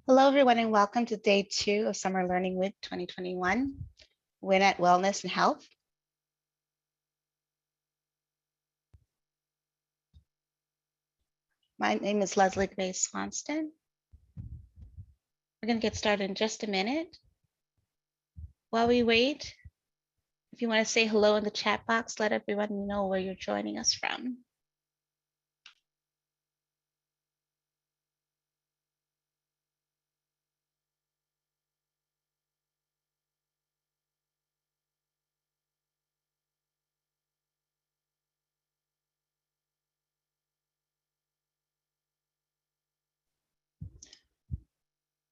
Hello, everyone, and welcome to day 2 of Summer Learning Week 2021, Win at Wellness and Health. My name is Leslie Grace Swanston. We're going to get started in just a minute. While we wait, if you want to say hello in the chat box, let everyone know where you're joining us from.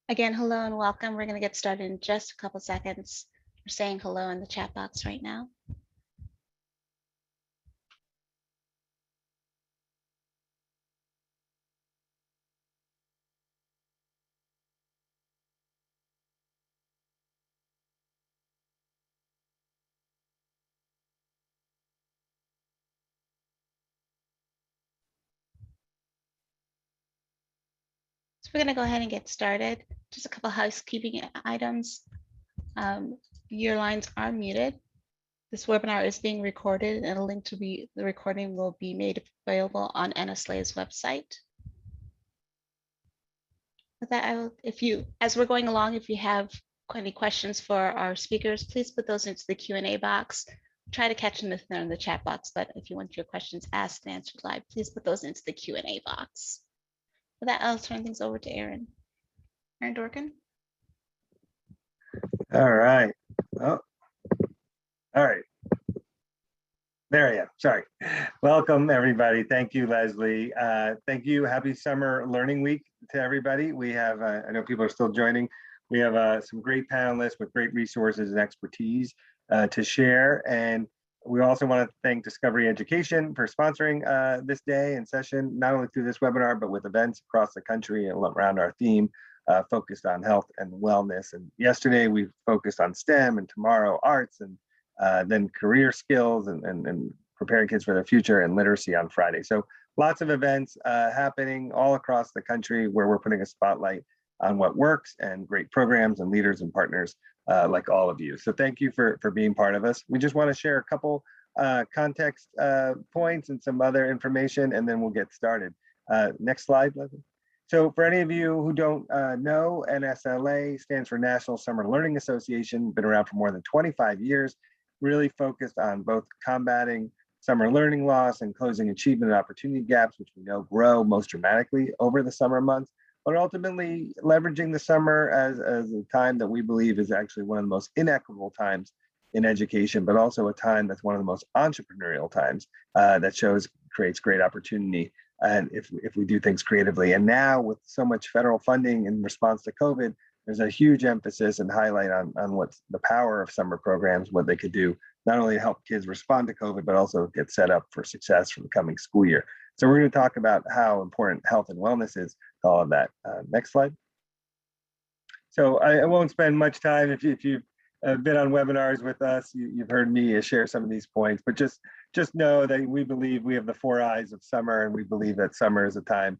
Again, hello and welcome. We're going to get started in just a couple seconds. We're saying hello in the chat box right now. So we're going to go ahead and get started. Just a couple housekeeping items. Your lines are muted. This webinar is being recorded, and a link to the recording will be made available on NSLA's website. With that, as we're going along, if you have any questions for our speakers, please put those into the Q&A box. Try to catch them if they're in the chat box, but if you want your questions asked and answered live, please put those into the Q&A box. With that, I'll turn things over to Aaron. Aaron Dorkin. All right. Oh. All right. There I am. Sorry. Welcome, everybody. Thank you, Leslie. Thank you. Happy Summer Learning Week to everybody. We have, I know people are still joining. We have some great panelists with great resources and expertise to share. And we also want to thank Discovery Education for sponsoring this day and session, not only through this webinar, but with events across the country and around our theme focused on health and wellness. And yesterday we focused on STEM, and tomorrow arts, and then career skills and preparing kids for their future, and literacy on Friday. So lots of events happening all across the country where we're putting a spotlight on what works, and great programs and leaders and partners like all of you. So thank you for being part of us. We just want to share a couple context points and some other information, and then we'll get started. Next slide, Leslie. So for any of you who don't know, NSLA stands for National Summer Learning Association, been around for more than 25 years, really focused on both combating summer learning loss and closing achievement and opportunity gaps, which we know grow most dramatically over the summer months, but ultimately leveraging the summer as a time that we believe is actually one of the most inequitable times in education, but also a time that's one of the most entrepreneurial times that creates great opportunity. And if we do things creatively. And now with so much federal funding in response to COVID, there's a huge emphasis and highlight on what's the power of summer programs, what they could do, not only to help kids respond to COVID, but also get set up for success for the coming school year. So we're going to talk about how important health and wellness is to all of that. Next slide. So I won't spend much time. If you've been on webinars with us, you've heard me share some of these points, but just know that we believe we have the 4 eyes of summer, and we believe that summer is a time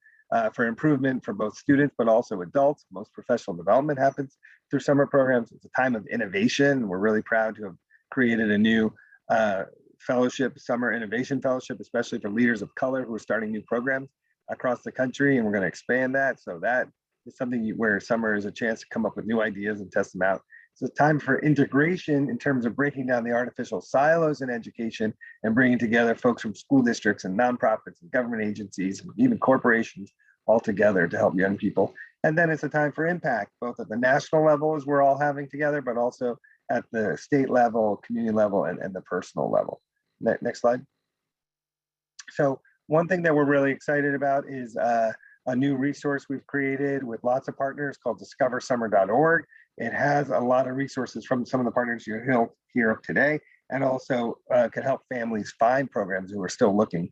for improvement for both students, but also adults. Most professional development happens through summer programs. It's a time of innovation. We're really proud to have created a new fellowship, Summer Innovation Fellowship, especially for leaders of color who are starting new programs across the country, and we're going to expand that. So that is something where summer is a chance to come up with new ideas and test them out. It's a time for integration in terms of breaking down the artificial silos in education and bringing together folks from school districts and nonprofits and government agencies, even corporations, all together to help young people. And then it's a time for impact, both at the national level as we're all having together, but also at the state level, community level, and the personal level. Next slide. So one thing that we're really excited about is a new resource we've created with lots of partners called discoversummer.org. It has a lot of resources from some of the partners you'll hear today, and also can help families find programs who are still looking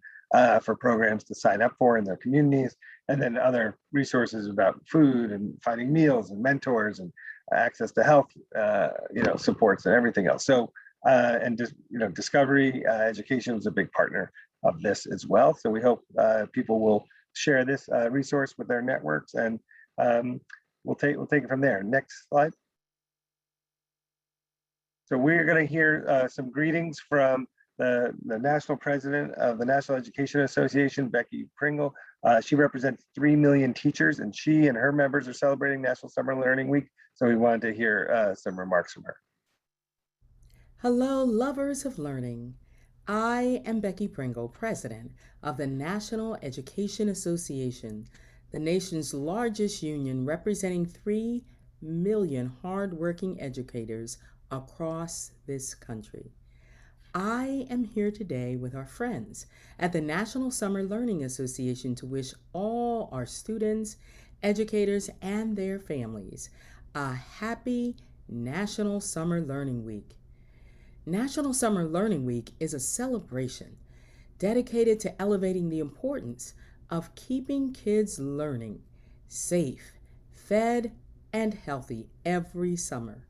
for programs to sign up for in their communities, and then other resources about food and finding meals and mentors and access to health supports and everything else. So and just Discovery Education is a big partner of this as well. So we hope people will share this resource with their networks. And we'll take it from there. Next slide. So we're going to hear some greetings from the national president of the National Education Association, Becky Pringle. She represents 3 million teachers, and she and her members are celebrating National Summer Learning Week. So we wanted to hear some remarks from her. Hello, lovers of learning. I am Becky Pringle, president of the National Education Association, the nation's largest union representing 3 million hardworking educators across this country. I am here today with our friends at the National Summer Learning Association to wish all our students, educators, and their families a happy National Summer Learning Week. National Summer Learning Week is a celebration dedicated to elevating the importance of keeping kids learning safe, fed, and healthy every summer,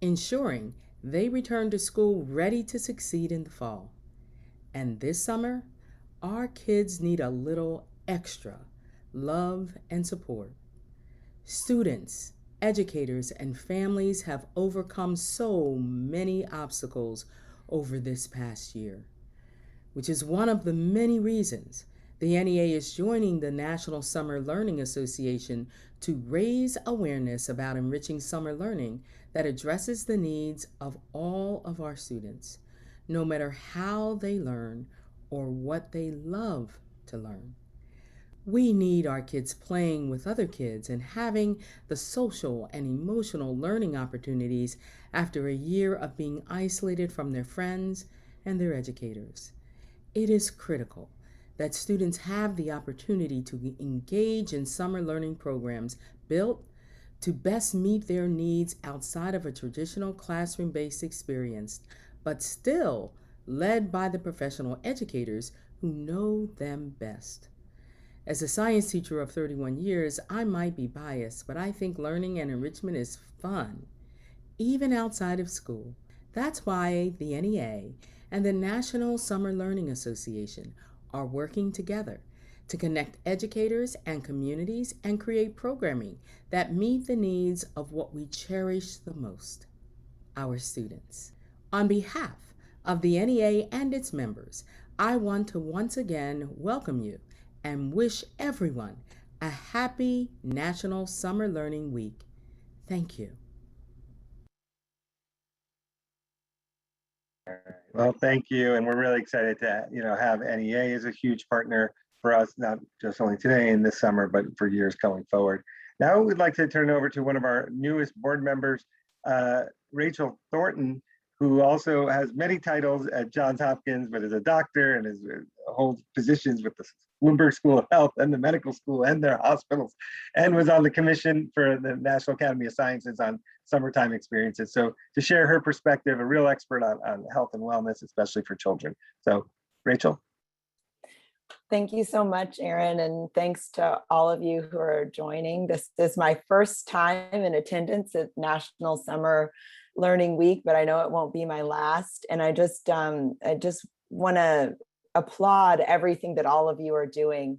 ensuring they return to school ready to succeed in the fall. And this summer, our kids need a little extra love and support. Students, educators, and families have overcome so many obstacles over this past year, which is one of the many reasons the NEA is joining the National Summer Learning Association to raise awareness about enriching summer learning that addresses the needs of all of our students, no matter how they learn or what they love to learn. We need our kids playing with other kids and having the social and emotional learning opportunities after a year of being isolated from their friends and their educators. It is critical that students have the opportunity to engage in summer learning programs built to best meet their needs outside of a traditional classroom-based experience, but still led by the professional educators who know them best. As a science teacher of 31 years, I might be biased, but I think learning and enrichment is fun, even outside of school. That's why the NEA and the National Summer Learning Association are working together to connect educators and communities and create programming that meet the needs of what we cherish the most, our students. On behalf of the NEA and its members, I want to once again welcome you and wish everyone a happy National Summer Learning Week. Thank you. Well, thank you. And we're really excited to, have NEA as a huge partner for us, not just only today and this summer, but for years going forward. Now we'd like to turn it over to one of our newest board members, Rachel Thornton, who also has many titles at Johns Hopkins, but is a doctor and holds positions with the Bloomberg School of Health and the medical school and their hospitals, and was on the commission for the National Academy of Sciences on summertime experiences. So to share her perspective, a real expert on health and wellness, especially for children. So Rachel. Thank you so much, Aaron, and thanks to all of you who are joining. This is my first time in attendance at National Summer Learning Week, but I know it won't be my last. And I just want to applaud everything that all of you are doing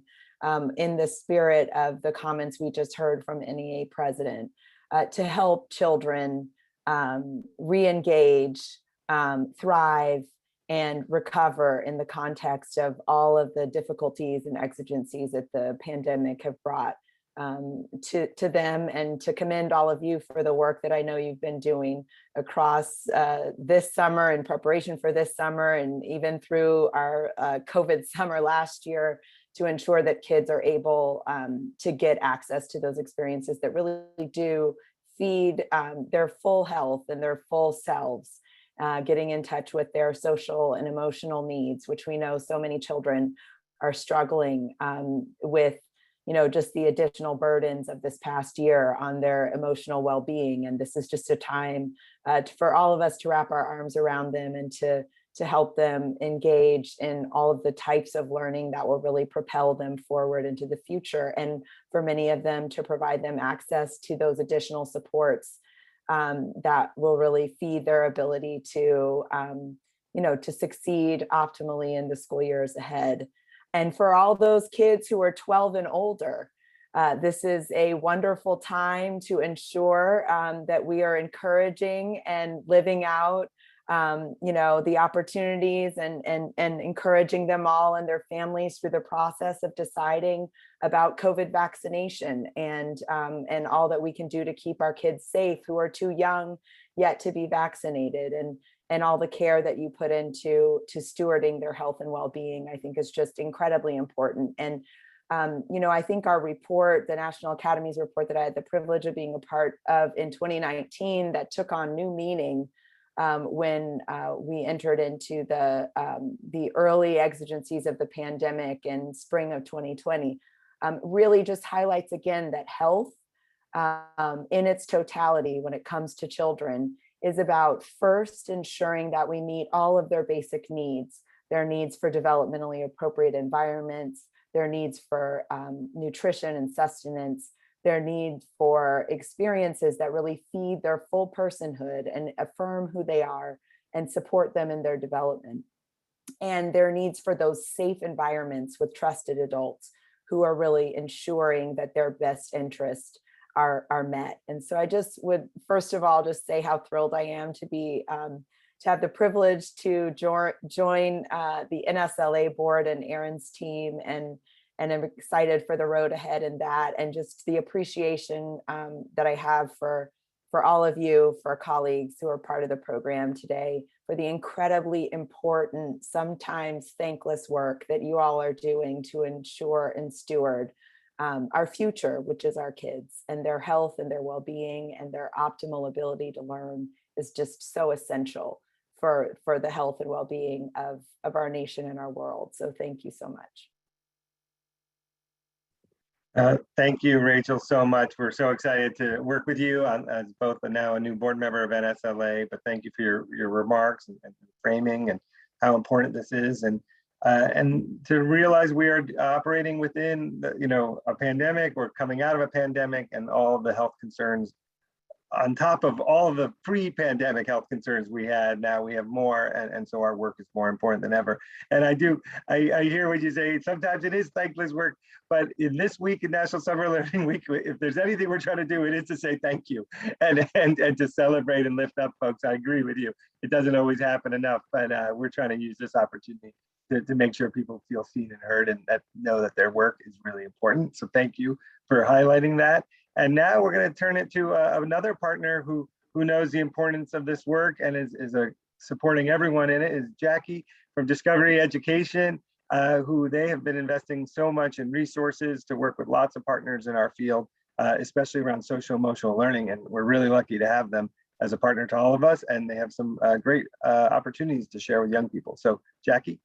in the spirit of the comments we just heard from NEA president to help children re-engage, thrive, and recover in the context of all of the difficulties and exigencies that the pandemic have brought to them, and to commend all of you for the work that I know you've been doing across this summer in preparation for this summer, and even through our COVID summer last year, to ensure that kids are able to get access to those experiences that really do feed their full health and their full selves. Getting in touch with their social and emotional needs, which we know so many children are struggling with, just the additional burdens of this past year on their emotional well-being. And this is just a time for all of us to wrap our arms around them and to help them engage in all of the types of learning that will really propel them forward into the future. And for many of them, to provide them access to those additional supports that will really feed their ability to, to succeed optimally in the school years ahead. And for all those kids who are 12 and older, This is a wonderful time to ensure that we are encouraging and living out the opportunities and encouraging them all and their families through the process of deciding about COVID vaccination and all that we can do to keep our kids safe who are too young yet to be vaccinated, and all the care that you put into stewarding their health and well-being, I think is just incredibly important. And I think our report, the National Academy's report that I had the privilege of being a part of in 2019, that took on new meaning when we entered into the early exigencies of the pandemic in spring of 2020, really just highlights again that health in its totality when it comes to children is about first ensuring that we meet all of their basic needs, their needs for developmentally appropriate environments, their needs for nutrition and sustenance, their need for experiences that really feed their full personhood and affirm who they are and support them in their development, and their needs for those safe environments with trusted adults who are really ensuring that their best interests are met. And so I just would first of all just say how thrilled I am to be to have the privilege to join the NSLA board and Erin's team, and I'm excited for the road ahead in that, and just the appreciation that I have for all of you, for colleagues who are part of the program today, for the incredibly important, sometimes thankless work that you all are doing to ensure and steward our future, which is our kids, and their health and their well-being and their optimal ability to learn is just so essential for the health and well-being of our nation and our world. So thank you so much. Thank you, Rachel, so much. We're so excited to work with you as both now a new board member of NSLA, but thank you for your remarks and framing and how important this is, and to realize we are operating within a pandemic. We're coming out of a pandemic, and all of the health concerns on top of all of the pre-pandemic health concerns we had. Now we have more, and so our work is more important than ever. And I hear what you say. Sometimes it is thankless work, but in this week, in National Summer Learning Week, if there's anything we're trying to do, it is to say thank you and to celebrate and lift up folks. I agree with you. It doesn't always happen enough, but we're trying to use this opportunity to make sure people feel seen and heard, and that know that their work is really important. So thank you for highlighting that. And now we're going to turn it to another partner who knows the importance of this work and is supporting everyone in it, is Jackie from Discovery Education, who they have been investing so much in resources to work with lots of partners in our field, especially around social emotional learning. And we're really lucky to have them as a partner to all of us. And they have some great opportunities to share with young people. So Jackie.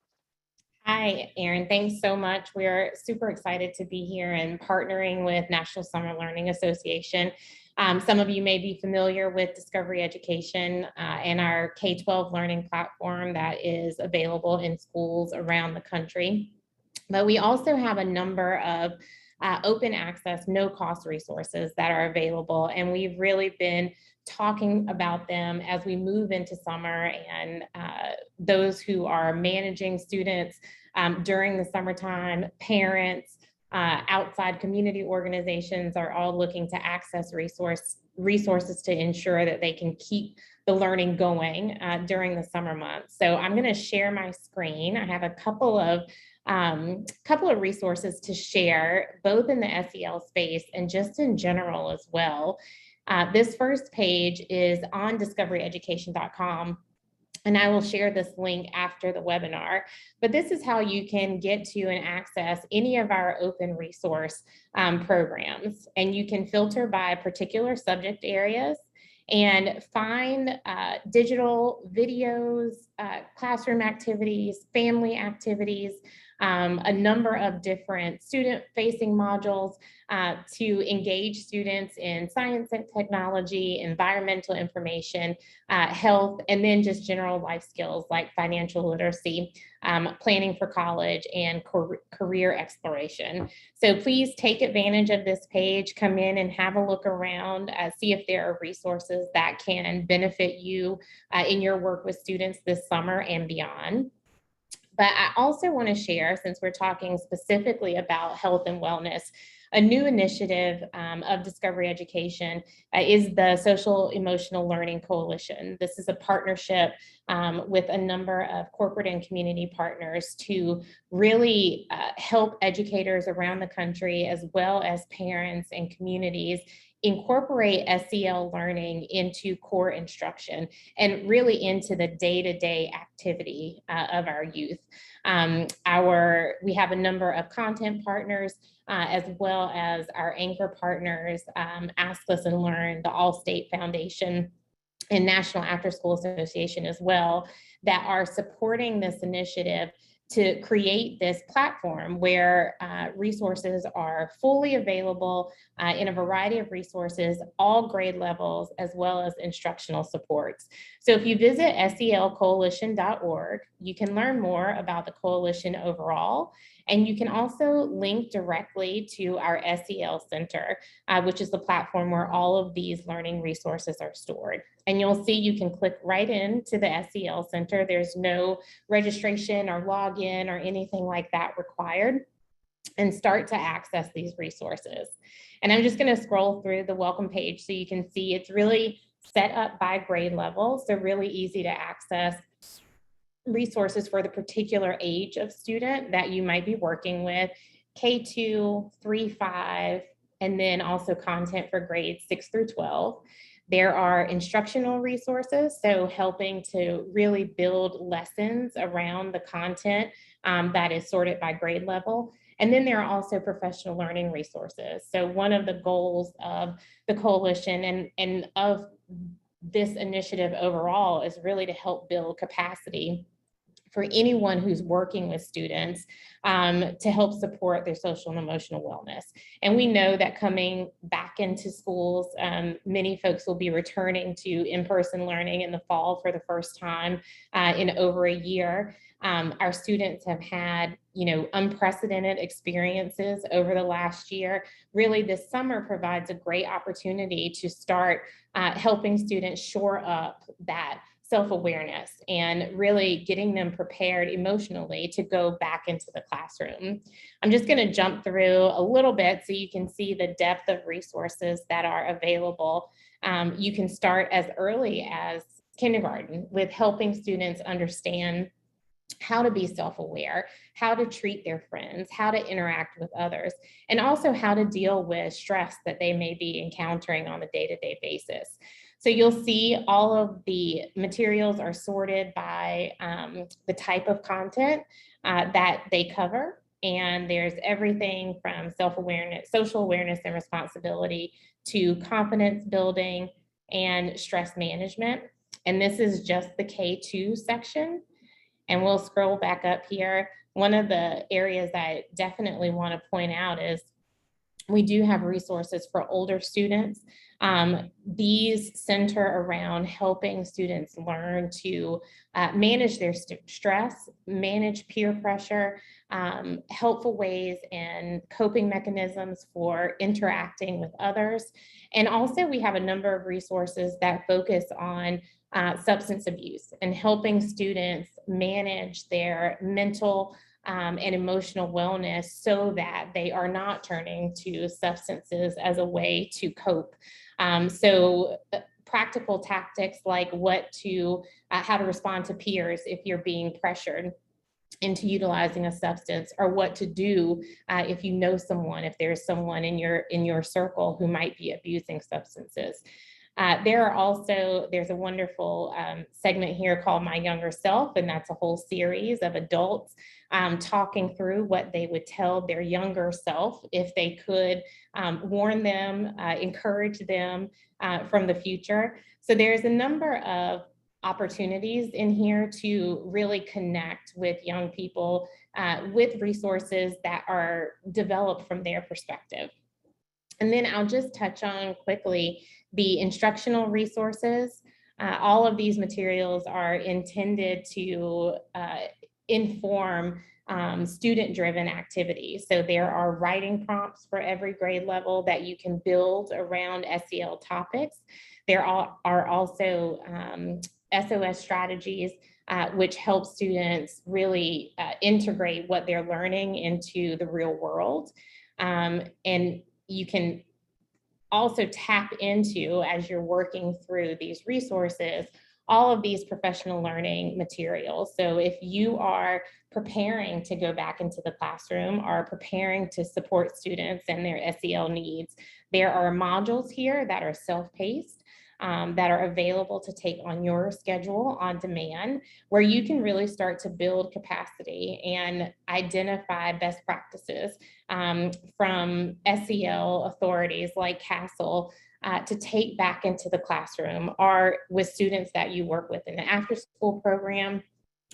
Hi, Erin. Thanks so much. We're super excited to be here and partnering with National Summer Learning Association. Some of you may be familiar with Discovery Education and our K-12 learning platform that is available in schools around the country. But we also have a number of open access, no cost resources that are available. And we've really been talking about them as we move into summer, and those who are managing students during the summertime, parents, outside community organizations are all looking to access resources to ensure that they can keep the learning going during the summer months. So I'm going to share my screen. I have a couple of resources to share, both in the SEL space and just in general as well. This first page is on discoveryeducation.com, and I will share this link after the webinar. But this is how you can get to and access any of our open resource programs. And you can filter by particular subject areas and find digital videos, classroom activities, family activities, a number of different student-facing modules to engage students in science and technology, environmental information, health, and then just general life skills like financial literacy, planning for college, and career exploration. So please take advantage of this page, come in and have a look around, see if there are resources that can benefit you in your work with students this summer and beyond. But I also want to share, since we're talking specifically about health and wellness, A new initiative of Discovery Education is the Social Emotional Learning Coalition. This is a partnership with a number of corporate and community partners to really help educators around the country, as well as parents and communities, incorporate SEL learning into core instruction and really into the day-to-day activity of our youth. We have a number of content partners, as well as our anchor partners, Ask, Listen, Learn, the All-State Foundation, and National After School Association as well, that are supporting this initiative to create this platform where resources are fully available in a variety of resources, all grade levels, as well as instructional supports. So if you visit selcoalition.org, you can learn more about the coalition overall, and you can also link directly to our SEL Center, which is the platform where all of these learning resources are stored. And you'll see you can click right into the SEL Center. There's no registration or login or anything like that required, and start to access these resources. And I'm just going to scroll through the welcome page so you can see it's really set up by grade level, so really easy to access resources for the particular age of student that you might be working with, K2, 3, 5, and then also content for grades 6 through 12. There are instructional resources, so helping to really build lessons around the content that is sorted by grade level. And then there are also professional learning resources. So one of the goals of the coalition and of this initiative overall is really to help build capacity for anyone who's working with students to help support their social and emotional wellness. And we know that coming back into schools, many folks will be returning to in-person learning in the fall for the first time in over a year. Our students have had, unprecedented experiences over the last year. Really, this summer provides a great opportunity to start helping students shore up that self-awareness and really getting them prepared emotionally to go back into the classroom. I'm just going to jump through a little bit so you can see the depth of resources that are available. You can start as early as kindergarten with helping students understand how to be self-aware, how to treat their friends, how to interact with others, and also how to deal with stress that they may be encountering on a day-to-day basis. So you'll see all of the materials are sorted by the type of content that they cover. And there's everything from self-awareness, social awareness and responsibility, to confidence building and stress management. And this is just the K2 section. And we'll scroll back up here. One of the areas I definitely want to point out is we do have resources for older students. These center around helping students learn to manage their stress, manage peer pressure, helpful ways and coping mechanisms for interacting with others. And also we have a number of resources that focus on substance abuse and helping students manage their mental and emotional wellness so that they are not turning to substances as a way to cope. So practical tactics like how to respond to peers if you're being pressured into utilizing a substance, or what to do if you know someone, if there's someone in your circle who might be abusing substances. There's a wonderful segment here called My Younger Self, and that's a whole series of adults talking through what they would tell their younger self if they could warn them, encourage them from the future. So there's a number of opportunities in here to really connect with young people with resources that are developed from their perspective. And then I'll just touch on quickly the instructional resources. All of these materials are intended to inform student-driven activities. So there are writing prompts for every grade level that you can build around SEL topics. There are also SOS strategies, which help students really integrate what they're learning into the real world. And you can also tap into, as you're working through these resources, all of these professional learning materials. So if you are preparing to go back into the classroom or preparing to support students and their SEL needs, there are modules here that are self-paced, that are available to take on your schedule on demand, where you can really start to build capacity and identify best practices from SEL authorities like Castle to take back into the classroom, or with students that you work with in the after-school program,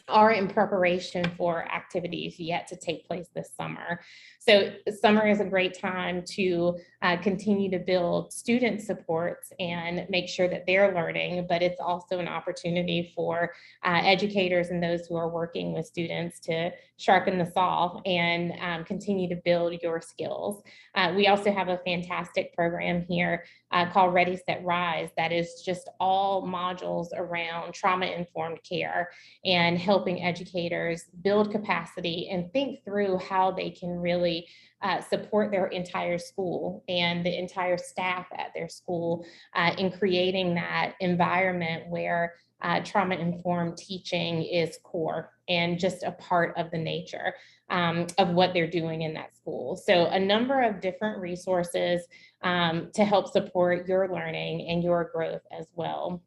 are in preparation for activities yet to take place this summer. So summer is a great time to continue to build student supports and make sure that they're learning, but it's also an opportunity for educators and those who are working with students to sharpen the saw and continue to build your skills. We also have a fantastic program here called Ready, Set, Rise that is just all modules around trauma-informed care and helping educators build capacity and think through how they can really support their entire school and the entire staff at their school in creating that environment where trauma-informed teaching is core and just a part of the nature of what they're doing in that school. So a number of different resources to help support your learning and your growth as well.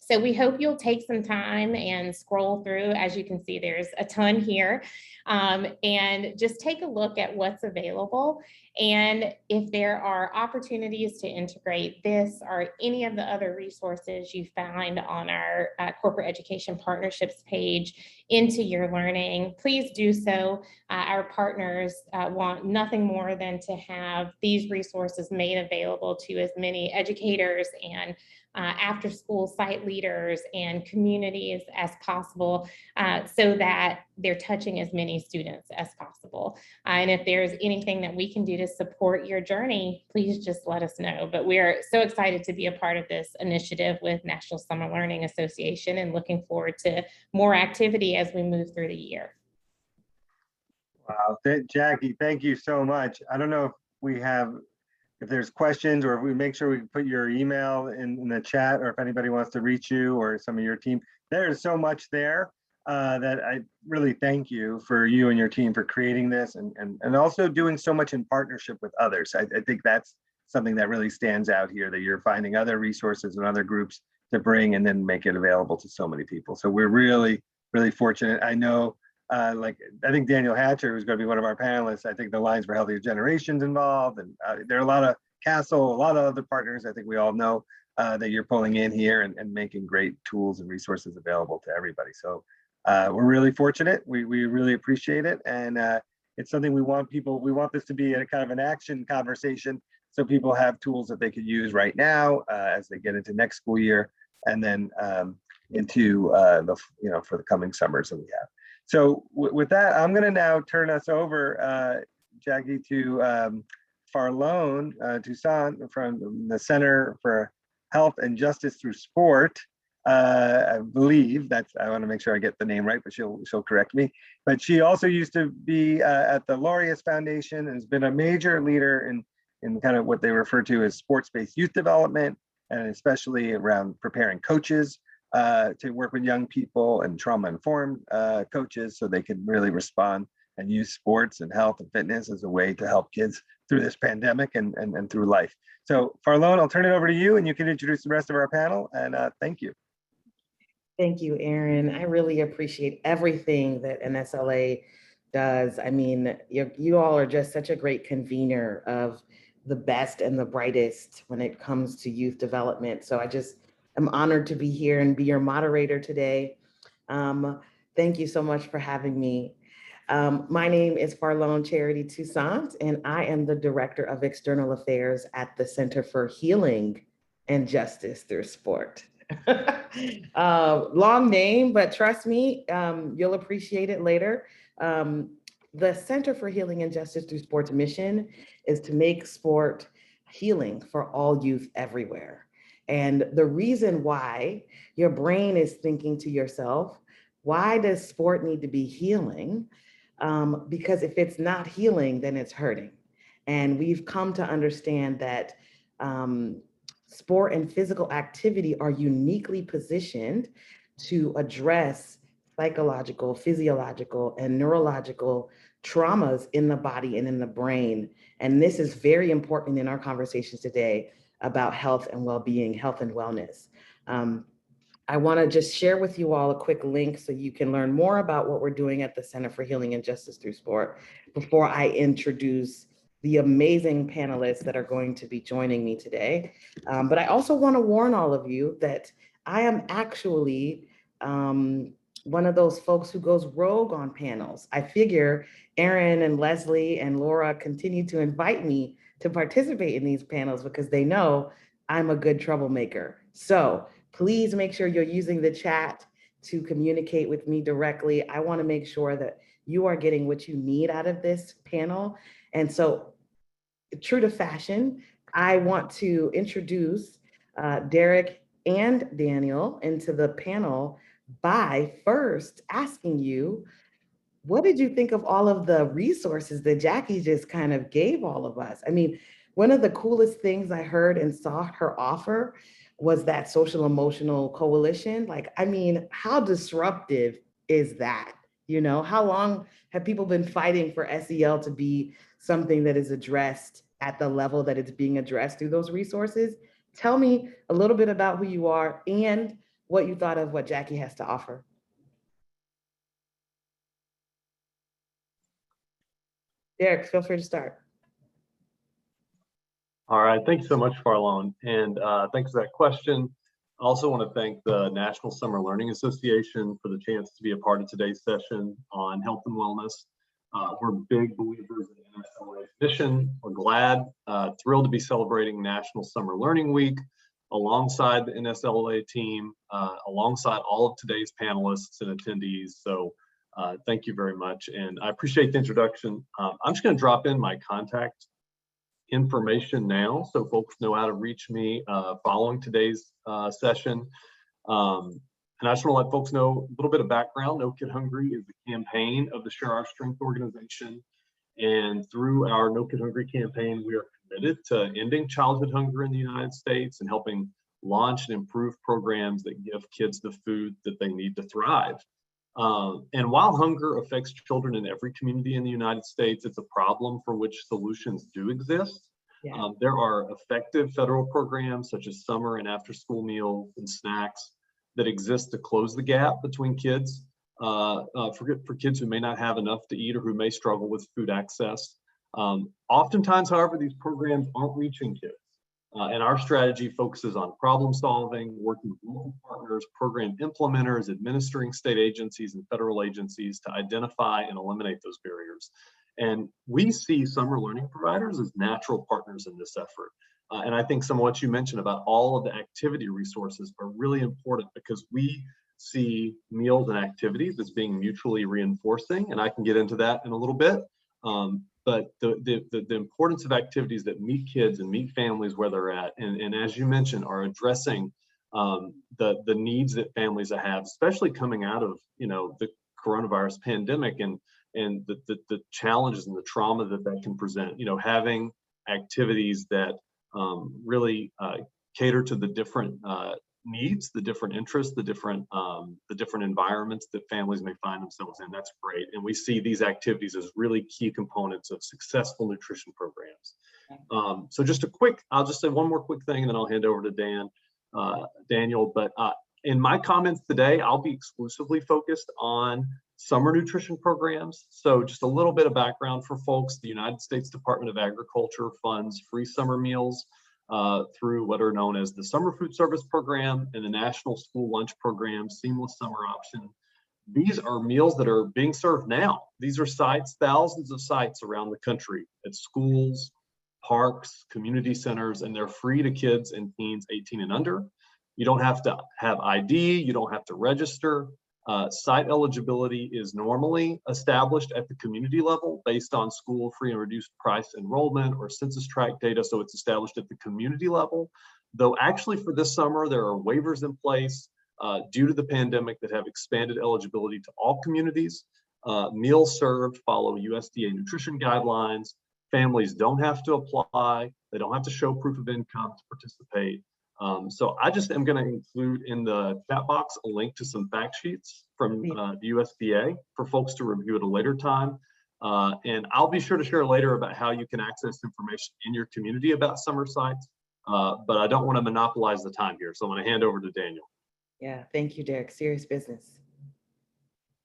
So we hope you'll take some time and scroll through. As you can see, there's a ton here, and just take a look at what's available. And if there are opportunities to integrate this or any of the other resources you find on our corporate education partnerships page into your learning, please do so. Our partners want nothing more than to have these resources made available to as many educators and after school site leaders and communities as possible, so that they're touching as many students as possible. And if there's anything that we can do to support your journey, please just let us know. But we are so excited to be a part of this initiative with National Summer Learning Association and looking forward to more activity as we move through the year. Wow, Jackie, thank you so much. I don't know if there's questions, or if we make sure we put your email in the chat, or if anybody wants to reach you or some of your team. There is so much there that I really thank you for you and your team for creating this and also doing so much in partnership with others. I think that's something that really stands out here, that you're finding other resources and other groups to bring and then make it available to so many people. So we're really, really fortunate. I know, I think Daniel Hatcher, who's going to be one of our panelists, I think the Lines for Healthier Generations involved, and there are a lot of Castle, a lot of other partners. I think we all know that you're pulling in here and making great tools and resources available to everybody. So we're really fortunate. We really appreciate it. And it's something we want this to be a kind of an action conversation, so people have tools that they could use right now as they get into next school year, and then into for the coming summers that we have. So with that, I'm going to now turn us over, Jackie, to Farlone Toussaint from the Center for Health and Justice Through Sport. I believe I want to make sure I get the name right, but she'll correct me. But she also used to be at the Laureus Foundation and has been a major leader in kind of what they refer to as sports-based youth development, and especially around preparing coaches to work with young people and trauma-informed coaches, so they can really respond and use sports and health and fitness as a way to help kids through this pandemic and through life. So Farlone, I'll turn it over to you, and you can introduce the rest of our panel, and thank you. Thank you, Aaron. I really appreciate everything that NSLA does. I mean, you all are just such a great convener of the best and the brightest when it comes to youth development. So I just am honored to be here and be your moderator today. Thank you so much for having me. My name is Farlone Charity Toussaint, and I am the Director of External Affairs at the Center for Healing and Justice Through Sport. Long name, but trust me, you'll appreciate it later. The Center for Healing and Justice Through Sport's mission is to make sport healing for all youth everywhere. And the reason why your brain is thinking to yourself, why does sport need to be healing? Because if it's not healing, then it's hurting. And we've come to understand that sport and physical activity are uniquely positioned to address psychological, physiological, and neurological traumas in the body and in the brain. And this is very important in our conversations today about health and well-being, health and wellness. I want to just share with you all a quick link so you can learn more about what we're doing at the Center for Healing and Justice Through Sport before I introduce the amazing panelists that are going to be joining me today. But I also want to warn all of you that I am actually one of those folks who goes rogue on panels. I figure Erin and Leslie and Laura continue to invite me to participate in these panels because they know I'm a good troublemaker. So please make sure you're using the chat to communicate with me directly. I want to make sure that you are getting what you need out of this panel. And so, true to fashion, I want to introduce Derek and Daniel into the panel by first asking you, what did you think of all of the resources that Jackie just kind of gave all of us? I mean, one of the coolest things I heard and saw her offer was that social emotional coalition. Like, I mean, how disruptive is that? You know, how long have people been fighting for SEL to be something that is addressed at the level that it's being addressed through those resources? Tell me a little bit about who you are and what you thought of what Jackie has to offer. Derek, feel free to start. All right, thanks so much, Farlon, and thanks for that question. I also want to thank the National Summer Learning Association for the chance to be a part of today's session on health and wellness. We're big believers in NSLA's mission. We're glad, thrilled to be celebrating National Summer Learning Week alongside the NSLA team, alongside all of today's panelists and attendees. So thank you very much, and I appreciate the introduction. I'm just going to drop in my contact information now so folks know how to reach me following today's session. And I just want to let folks know a little bit of background. No Kid Hungry is the campaign of the Share Our Strength organization. And through our No Kid Hungry campaign, we are committed to ending childhood hunger in the United States and helping launch and improve programs that give kids the food that they need to thrive. And while hunger affects children in every community in the United States, it's a problem for which solutions do exist. Yeah. There are effective federal programs such as summer and after school meals and snacks that exist to close the gap between kids, for kids who may not have enough to eat or who may struggle with food access. Oftentimes, however, these programs aren't reaching kids. And our strategy focuses on problem solving, working with local partners, program implementers, administering state agencies and federal agencies to identify and eliminate those barriers. And we see summer learning providers as natural partners in this effort. And I think some of what you mentioned about all of the activity resources are really important because we see meals and activities as being mutually reinforcing, and I can get into that in a little bit. But the importance of activities that meet kids and meet families where they're at, and as you mentioned, are addressing the needs that families have, especially coming out of the coronavirus pandemic and the challenges and the trauma that can present. Having activities that really cater to the different needs, the different interests, the different environments that families may find themselves in. That's great. And we see these activities as really key components of successful nutrition programs. So I'll just say one more quick thing and then I'll hand over to Daniel. But in my comments today, I'll be exclusively focused on summer nutrition programs. So just a little bit of background for folks. The United States Department of Agriculture funds free summer meals through what are known as the Summer Food Service Program and the National School Lunch Program, Seamless Summer Option. These are meals that are being served now. These are sites, thousands of sites around the country at schools, parks, community centers, and they're free to kids and teens 18 and under. You don't have to have ID, you don't have to register. Site eligibility is normally established at the community level based on school free and reduced price enrollment or census tract data, so it's established at the community level. Though actually for this summer, there are waivers in place due to the pandemic that have expanded eligibility to all communities. Meals served follow USDA nutrition guidelines. Families don't have to apply. They don't have to show proof of income to participate. So I just am going to include in the chat box a link to some fact sheets from the USDA for folks to review at a later time. And I'll be sure to share later about how you can access information in your community about summer sites. But I don't want to monopolize the time here. So I'm going to hand over to Daniel. Yeah, thank you, Derek. Serious business.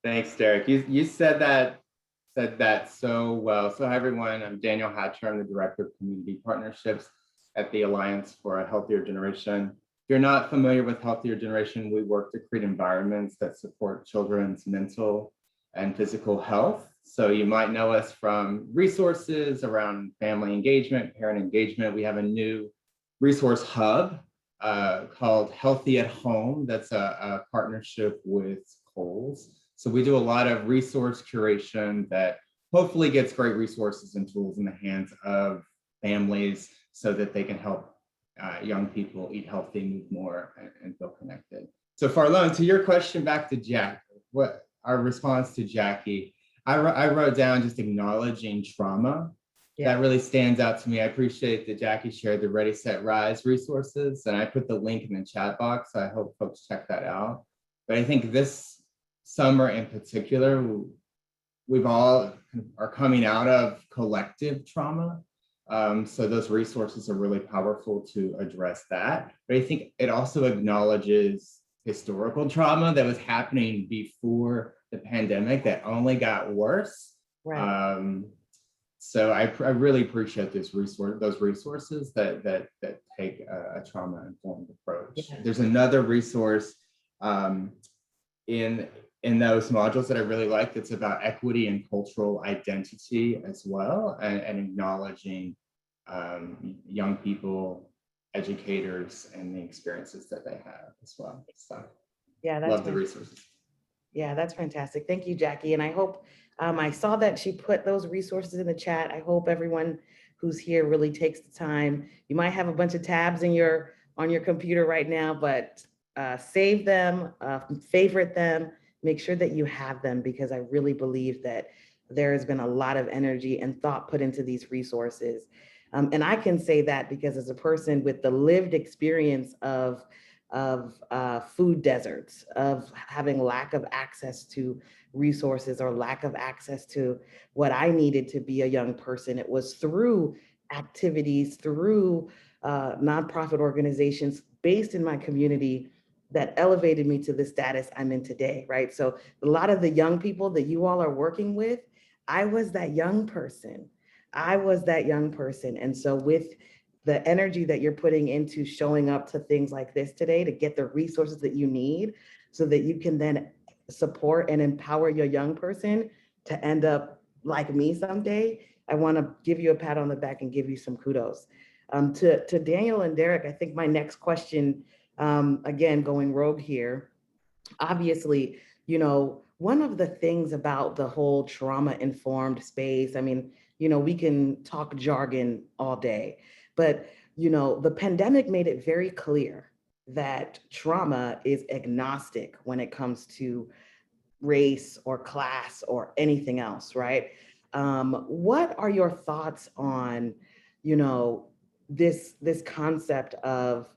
Thanks, Derek. You said that so well. So hi, everyone. I'm Daniel Hatcher. I'm the Director of Community Partnerships at the Alliance for a Healthier Generation. If you're not familiar with Healthier Generation, we work to create environments that support children's mental and physical health. So you might know us from resources around family engagement, parent engagement. We have a new resource hub called Healthy at Home. That's a partnership with Kohl's. So we do a lot of resource curation that hopefully gets great resources and tools in the hands of families so that they can help young people eat healthy, move more, and feel connected. So Farlone, to your question back to Jack, what our response to Jackie, I wrote down just acknowledging trauma. Yeah. That really stands out to me. I appreciate that Jackie shared the Ready, Set, Rise resources, and I put the link in the chat box. So I hope folks check that out. But I think this summer in particular, we've all are coming out of collective trauma. So those resources are really powerful to address that. But I think it also acknowledges historical trauma that was happening before the pandemic that only got worse. Right. So I really appreciate those resources that take a trauma-informed approach. Yeah. There's another resource in those modules that I really like that's about equity and cultural identity as well, and acknowledging young people, educators, and the experiences that they have as well. So Yeah, that's love the resources. Yeah, that's fantastic. Thank you, Jackie. And I hope, I saw that she put those resources in the chat. I hope everyone who's here really takes the time. You might have a bunch of tabs on your computer right now, but save them, favorite them, make sure that you have them, because I really believe that there has been a lot of energy and thought put into these resources. And I can say that because as a person with the lived experience of food deserts, of having lack of access to resources or lack of access to what I needed to be a young person, it was through activities, through nonprofit organizations based in my community that elevated me to the status I'm in today, right? So a lot of the young people that you all are working with, I was that young person. And so with the energy that you're putting into showing up to things like this today to get the resources that you need so that you can then support and empower your young person to end up like me someday, I want to give you a pat on the back and give you some kudos. To Daniel and Derek, I think my next question, again, going rogue here, obviously, one of the things about the whole trauma-informed space, I mean, we can talk jargon all day, but, the pandemic made it very clear that trauma is agnostic when it comes to race or class or anything else, right? What are your thoughts on, this concept of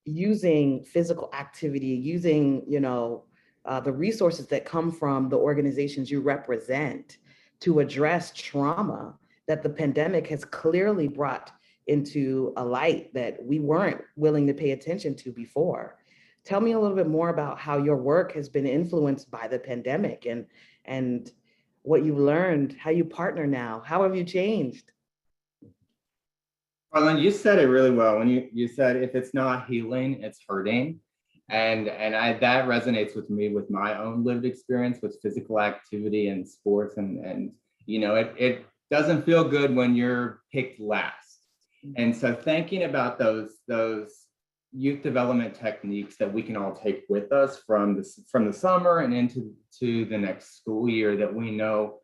using physical activity, using, the resources that come from the organizations you represent to address trauma that the pandemic has clearly brought into a light that we weren't willing to pay attention to before? Tell me a little bit more about how your work has been influenced by the pandemic and what you've learned, how you partner now, how have you changed? Arlen, you said it really well when you said if it's not healing, it's hurting. And that resonates with me with my own lived experience with physical activity and sports. And it doesn't feel good when you're picked last. And so thinking about those youth development techniques that we can all take with us from the summer and into the next school year that we know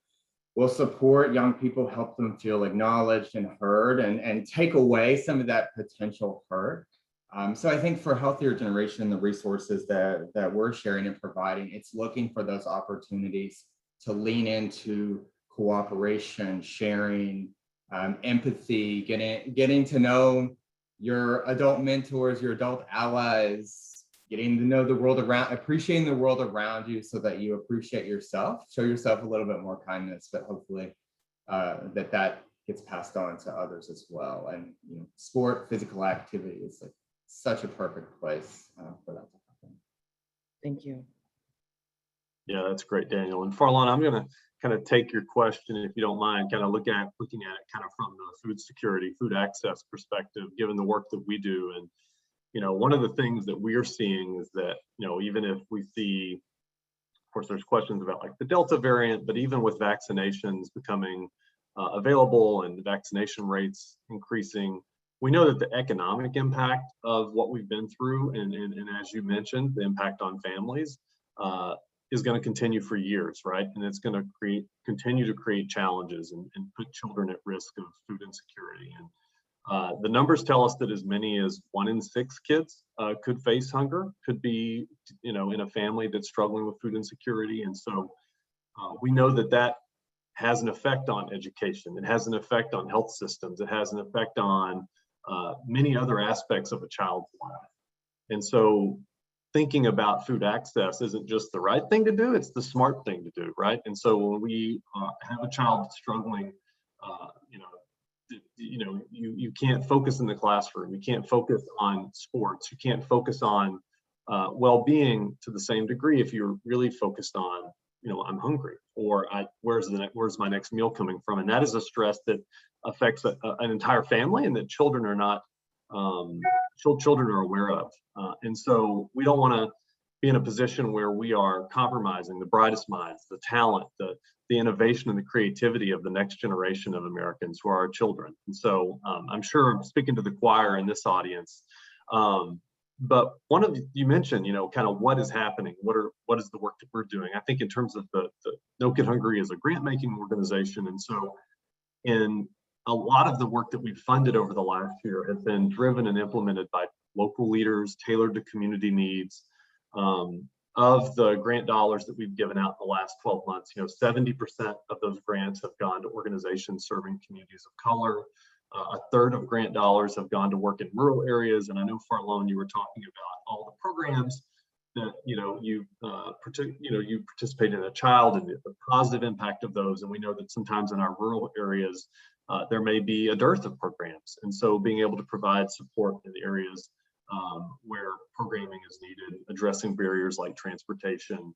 will support young people, help them feel acknowledged and heard, and take away some of that potential hurt. So I think for Healthier Generation, the resources that we're sharing and providing, it's looking for those opportunities to lean into cooperation, sharing, empathy, getting to know your adult mentors, your adult allies, getting to know the world around, appreciating the world around you so that you appreciate yourself, show yourself a little bit more kindness, but hopefully that gets passed on to others as well. And sport, physical activity is like such a perfect place for that to happen. Thank you. Yeah, that's great, Daniel. And Farlon, I'm going to kind of take your question, if you don't mind, kind of looking at it kind of from the food security, food access perspective, given the work that we do. And, one of the things that we're seeing is that, even if we see, of course, there's questions about like the Delta variant, but even with vaccinations becoming available and the vaccination rates increasing, we know that the economic impact of what we've been through, and as you mentioned, the impact on families, is going to continue for years, right? And it's going to continue to create challenges and put children at risk of food insecurity. And the numbers tell us that as many as 1 in 6 kids could face hunger, could be, in a family that's struggling with food insecurity. And so we know that has an effect on education. It has an effect on health systems. It has an effect on many other aspects of a child's life. And so thinking about food access isn't just the right thing to do, it's the smart thing to do, right? And so when we have a child struggling, you can't focus in the classroom, you can't focus on sports, you can't focus on well-being to the same degree if you're really focused on, I'm hungry, or where's my next meal coming from? And that is a stress that affects an entire family, and that children are not children are aware of. And so we don't want to be in a position where we are compromising the brightest minds, the talent, the innovation and the creativity of the next generation of Americans who are our children. And so I'm sure I'm speaking to the choir in this audience. But you mentioned, kind of what is happening, what is the work that we're doing? I think in terms of the No Kid Hungry is a grant making organization. And so in a lot of the work that we've funded over the last year has been driven and implemented by local leaders, tailored to community needs. Of the grant dollars that we've given out in the last 12 months, 70% of those grants have gone to organizations serving communities of color. A third of grant dollars have gone to work in rural areas. And I know, Farlon, you were talking about all the programs that you participate in a child and the positive impact of those. And we know that sometimes in our rural areas, there may be a dearth of programs. And so being able to provide support in the areas where programming is needed, addressing barriers like transportation.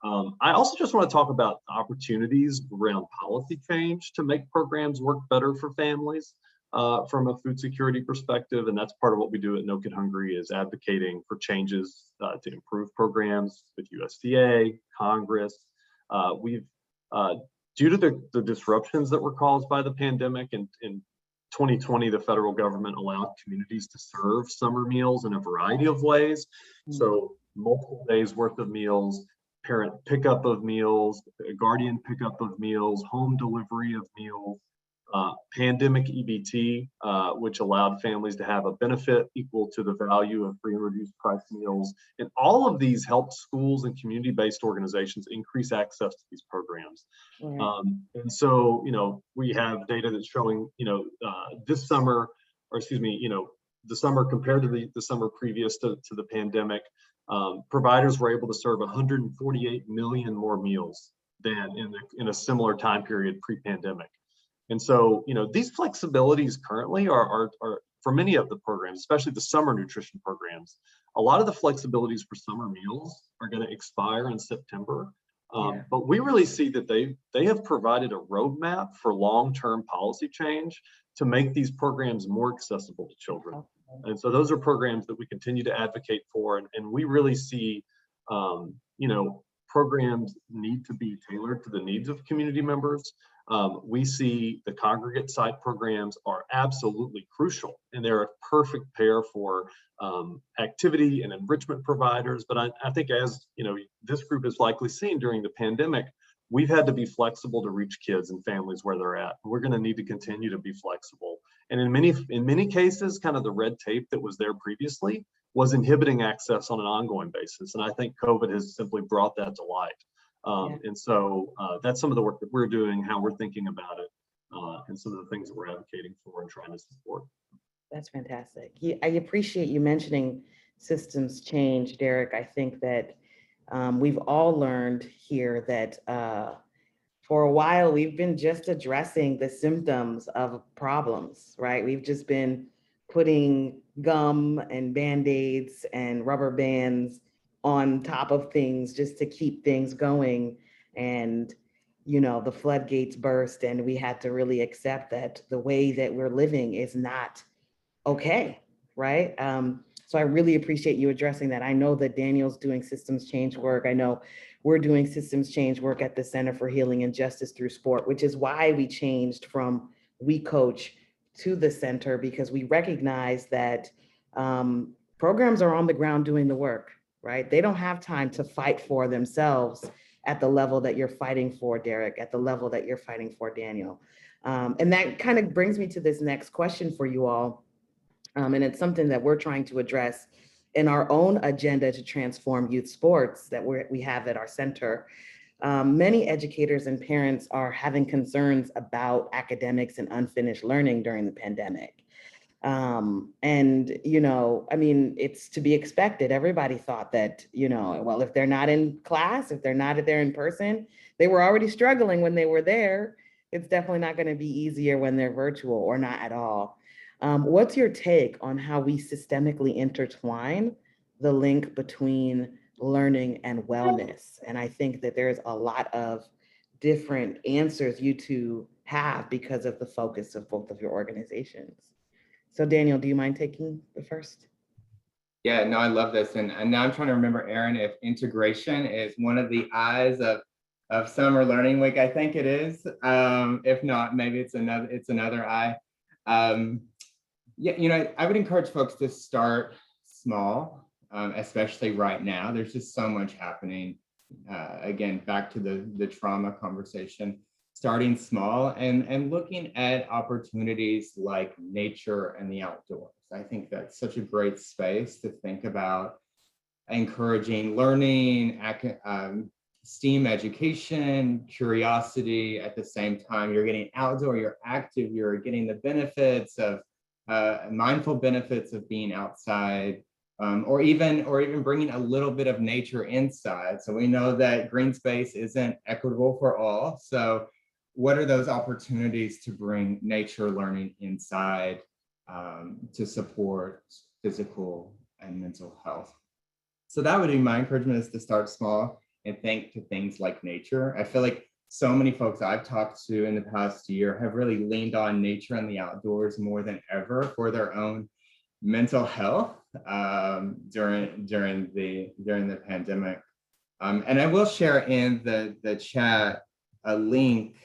I also just want to talk about opportunities around policy change to make programs work better for families from a food security perspective. And that's part of what we do at No Kid Hungry, is advocating for changes to improve programs with USDA, Congress. We've due to the disruptions that were caused by the pandemic, and in 2020, the federal government allowed communities to serve summer meals in a variety of ways. So multiple days worth of meals, parent pickup of meals, guardian pickup of meals, home delivery of meals, pandemic EBT, which allowed families to have a benefit equal to the value of free and reduced price meals. And all of these help schools and community-based organizations increase access to these programs. Right. And so, we have data that's showing, this summer, or excuse me, the summer compared to the summer previous to the pandemic, providers were able to serve 148 million more meals than in a similar time period pre-pandemic. And so, these flexibilities currently are for many of the programs, especially the summer nutrition programs, a lot of the flexibilities for summer meals are going to expire in September. But we really see that they have provided a roadmap for long-term policy change to make these programs more accessible to children. And so those are programs that we continue to advocate for. And we really see, programs need to be tailored to the needs of community members. We see the congregate site programs are absolutely crucial, and they're a perfect pair for activity and enrichment providers. But I think, as this group has likely seen during the pandemic, we've had to be flexible to reach kids and families where they're at. We're going to need to continue to be flexible. And in many cases, kind of the red tape that was there previously was inhibiting access on an ongoing basis. And I think COVID has simply brought that to light. And so that's some of the work that we're doing, how we're thinking about it, and some of the things that we're advocating for and trying to support. That's fantastic. I appreciate you mentioning systems change, Derek. I think that we've all learned here that for a while, we've been just addressing the symptoms of problems, right? We've just been putting gum and Band-Aids and rubber bands on top of things just to keep things going. And, you know, the floodgates burst and we had to really accept that the way that we're living is not okay, right? So I really appreciate you addressing that. I know that Daniel's doing systems change work. I know we're doing systems change work at the Center for Healing and Justice Through Sport, which is why we changed from We Coach to the center, because we recognize that programs are on the ground doing the work, right? They don't have time to fight for themselves at the level that you're fighting for, Derek, at the level that you're fighting for, Daniel. And that kind of brings me to this next question for you all. And it's something that we're trying to address in our own agenda to transform youth sports that we have at our center. Many educators and parents are having concerns about academics and unfinished learning during the pandemic. And, you know, I mean, it's to be expected. Everybody thought that, you know, well, if they're not in class, if they're not there in person, they were already struggling when they were there. It's definitely not going to be easier when they're virtual or not at all. What's your take on how we systemically intertwine the link between learning and wellness? And I think that there's a lot of different answers you two have because of the focus of both of your organizations. So Daniel, do you mind taking the first? Yeah, no, I love this. And now I'm trying to remember, Aaron, if integration is one of the eyes of Summer Learning Week. I think it is. If not, maybe it's another eye. Yeah, you know, I would encourage folks to start small, especially right now. There's just so much happening. Again, back to the trauma conversation, starting small and looking at opportunities like nature and the outdoors. I think that's such a great space to think about encouraging learning, STEAM education, curiosity. At the same time, you're getting outdoor, you're active, you're getting the benefits of mindful benefits of being outside, or even bringing a little bit of nature inside. So we know that green space isn't equitable for all. So what are those opportunities to bring nature learning inside to support physical and mental health? So that would be my encouragement, is to start small and think to things like nature. I feel like so many folks I've talked to in the past year have really leaned on nature and the outdoors more than ever for their own mental health during the pandemic. And I will share in the chat a link.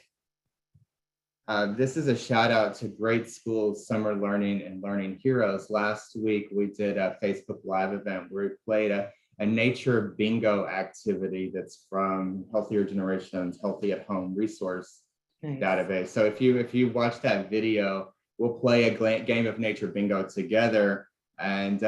This is a shout out to Great Schools Summer Learning and Learning Heroes. Last week we did a Facebook Live event where we played a nature bingo activity that's from Healthier Generations Healthy at Home resource database. So if you watch that video, we'll play a game of nature bingo together and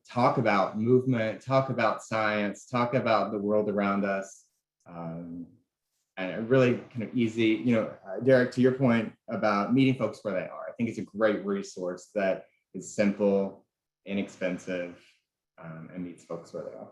talk about movement, talk about science, talk about the world around us. And really kind of easy, you know, Derek, to your point about meeting folks where they are, I think it's a great resource that is simple, inexpensive, and meets folks where they are.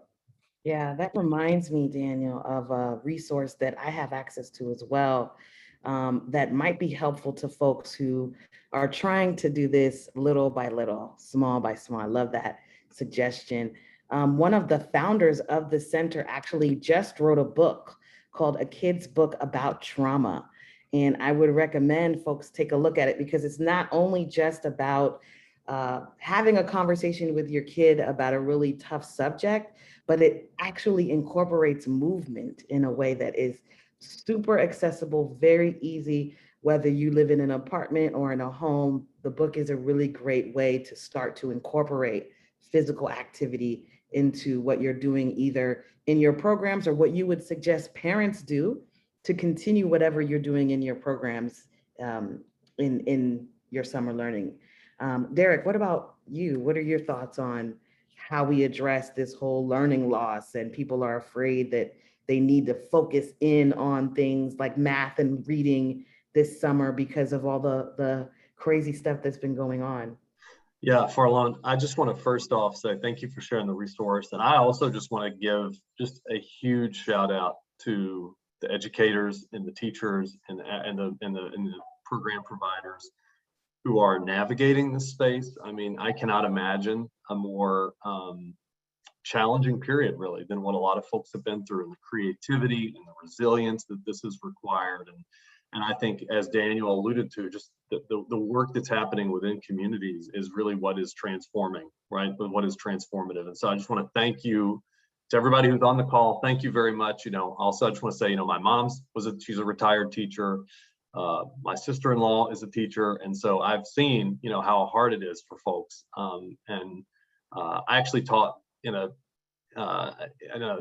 Yeah, that reminds me, Daniel, of a resource that I have access to as well, that might be helpful to folks who are trying to do this little by little, small by small. I love that suggestion. One of the founders of the center actually just wrote a book called A Kid's Book About Trauma. And I would recommend folks take a look at it, because it's not only just about having a conversation with your kid about a really tough subject, but it actually incorporates movement in a way that is super accessible, very easy, whether you live in an apartment or in a home. The book is a really great way to start to incorporate physical activity into what you're doing, either in your programs or what you would suggest parents do to continue whatever you're doing in your programs in your summer learning. Derek, what about you? What are your thoughts on how we address this whole learning loss? And people are afraid that they need to focus in on things like math and reading this summer because of all the crazy stuff that's been going on? Yeah, Farlon, I just want to first off say thank you for sharing the resource. And I also just want to give just a huge shout out to the educators and the teachers and the program providers who are navigating this space. I mean, I cannot imagine a more challenging period really than what a lot of folks have been through, and the creativity and the resilience that this has required. And I think, as Daniel alluded to, just the work that's happening within communities is really what is transforming, right? But what is transformative. And so I just want to thank you to everybody who's on the call. Thank you very much. You know, also I just want to say, you know, my mom's she's a retired teacher. My sister-in-law is a teacher. And so I've seen, you know, how hard it is for folks. I actually taught in a